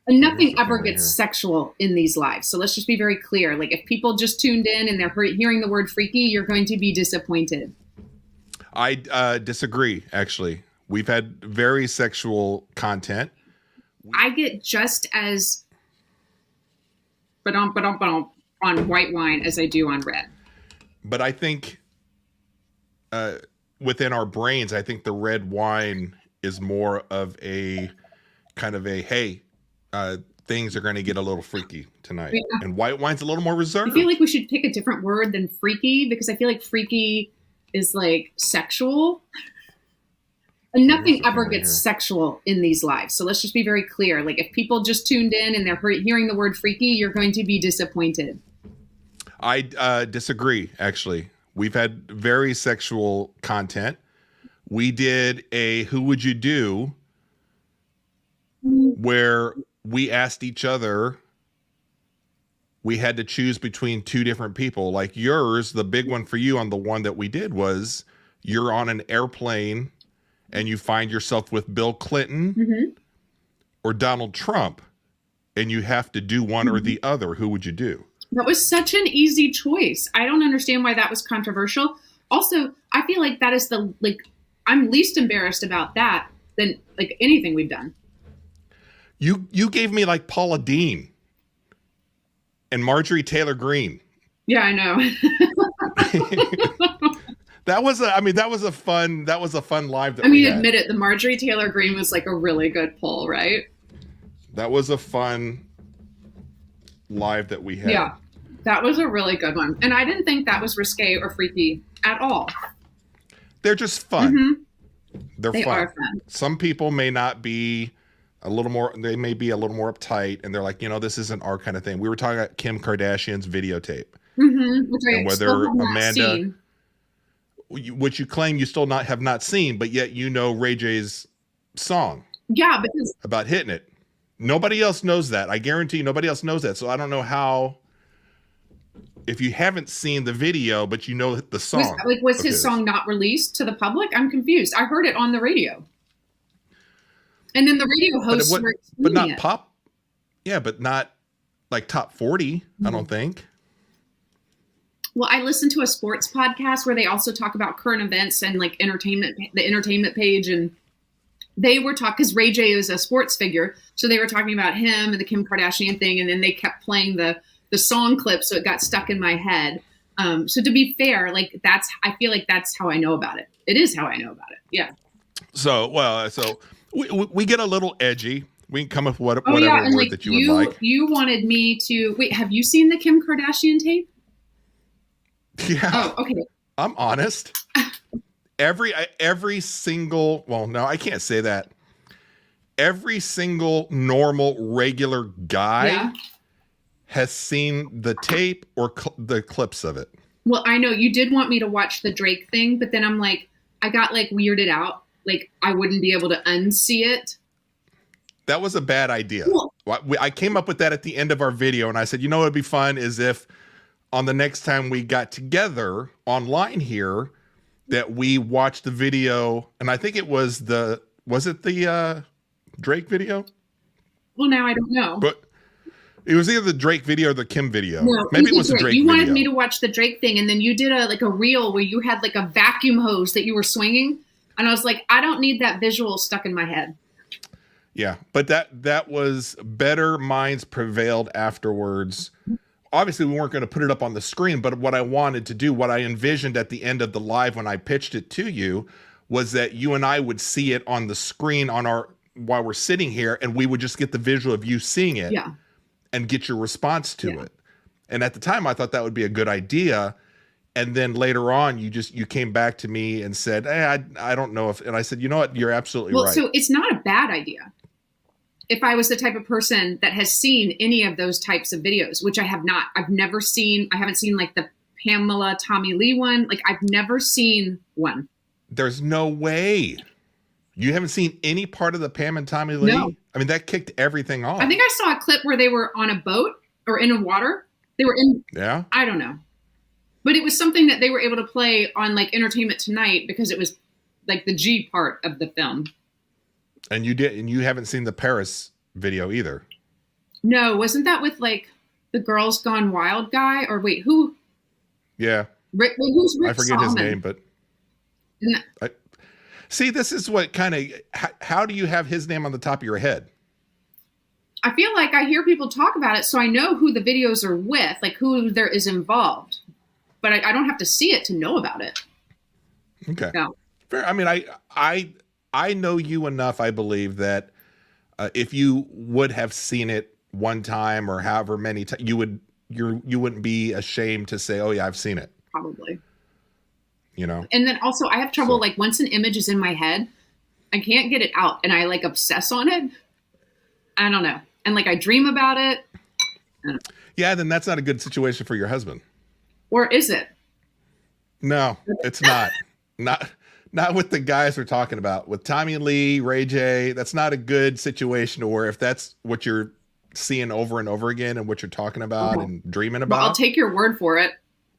And Here's nothing the ever thing right gets here. sexual in these lives. So let's just be very clear. Like if people just tuned in and they're hearing the word freaky, you're going to be disappointed. I disagree, actually. We've had very sexual content. I get just as on white wine as I do on red. But I think within our brains, I think the red wine is more of a kind of a, hey, things are going to get a little freaky tonight. Yeah. And white wine's a little more I reserved. feel like we should pick a different word than freaky because I feel like freaky is like sexual. And nothing ever gets sexual in these lives. So let's just be very clear. Like if people just tuned in and they're hearing the word freaky, you're going to be disappointed. I disagree, actually. We've had very sexual content. We did a Who Would You Do where we asked each other, we had to choose between two different people. Like yours, the big one for you on the one that we did was you're on an airplane and you find yourself with Bill Clinton or Donald Trump and you have to do one or the other. Who would you do? That was such an easy choice. I don't understand why that was controversial. Also, I feel like that is I'm least embarrassed about that than like anything we've done. You gave me like Paula Deen and Marjorie Taylor Greene. Yeah, I know. That was a fun live that we had. Admit it, the Marjorie Taylor Greene was like a really good poll, right? That was a fun live that we had. Yeah, that was a really good one. And I didn't think that was risque or freaky at all. They're just fun. They fun. Are fun. Some people may not be they may be a little more uptight and they're like, this isn't our kind of thing. We were talking about Kim Kardashian's videotape. Which I and whether still have not Amanda, seen. Which you claim you still have not seen, but yet Ray J's song. Yeah, because about hitting it. Nobody else knows that. I guarantee you nobody else knows that. So I don't know how, if you haven't seen the video, but the song. Was his song not released to the public? I'm confused. I heard it on the radio. And then the radio hosts were but not pop. Yeah, but not like top 40, I don't think. Well, I listened to a sports podcast where they also talk about current events and like the entertainment page. And they were talking, because Ray J is a sports figure. So they were talking about him and the Kim Kardashian thing. And then they kept playing the song clip. So it got stuck in my head. So to be fair, I feel like that's how I know about it. It is how I know about it. Yeah. So we get a little edgy. We can come up with whatever word that you would like. You wanted me to wait. Have you seen the Kim Kardashian tape? Yeah. Oh, okay. I'm honest. Every single, well, no, I can't say that. Every single normal, regular guy has seen the tape or the clips of it. Well, I know you did want me to watch the Drake thing, but then I'm like, I got weirded out. I wouldn't be able to unsee it. That was a bad idea. Cool. I came up with that at the end of our video, and I said, what would be fun is if on the next time we got together online here, that we watched the video, and I think it was the Drake video? Well, now I don't know. But it was either the Drake video or the Kim video. No, maybe it was the Drake video. You wanted me to watch the Drake thing, and then you did a reel where you had a vacuum hose that you were swinging, and I was like, I don't need that visual stuck in my head. Yeah, but that was better minds prevailed afterwards. Obviously, we weren't going to put it up on the screen, but what I wanted to do, what I envisioned at the end of the live when I pitched it to you, was that you and I would see it on the screen while we're sitting here, and we would just get the visual of you seeing it and get your response to it. And at the time, I thought that would be a good idea. And then later on, you came back to me and said, hey, I don't know if, and I said, you know what, you're absolutely right. Well, so it's not a bad idea. If I was the type of person that has seen any of those types of videos, which I have not, I haven't seen the Pamela Tommy Lee one. I've never seen one. There's no way. You haven't seen any part of the Pam and Tommy Lee? No. I mean, that kicked everything off. I think I saw a clip where they were on a boat or in water. They were in, I don't know. But it was something that they were able to play on Entertainment Tonight because it was the G part of the film. And you haven't seen the Paris video either. No, wasn't that with like the Girls Gone Wild guy? Or wait, who? Yeah. Wait, who's I Rick forget his Salmon? name, but Isn't I, see, this is what kind of, how do you have his name on the top of your head? I feel like I hear people talk about it, so I know who the videos are with, like who there is involved. But I don't have to see it to know about it. Okay. No. Fair. I mean, I know you enough, I believe, that if you would have seen it one time or however many times, you wouldn't be ashamed to say, oh yeah, I've seen it. Probably. You know? And then also I have trouble, like once an image is in my head, I can't get it out and I like obsess on it. I don't know. And like I dream about it. Yeah, then that's not a good situation for your husband. Or is it? No, it's not. Not with the guys we're talking about. With Tommy Lee, Ray J, that's not a good situation to where if that's what you're seeing over and over again and what you're talking about and dreaming about. Well, I'll take your word for it.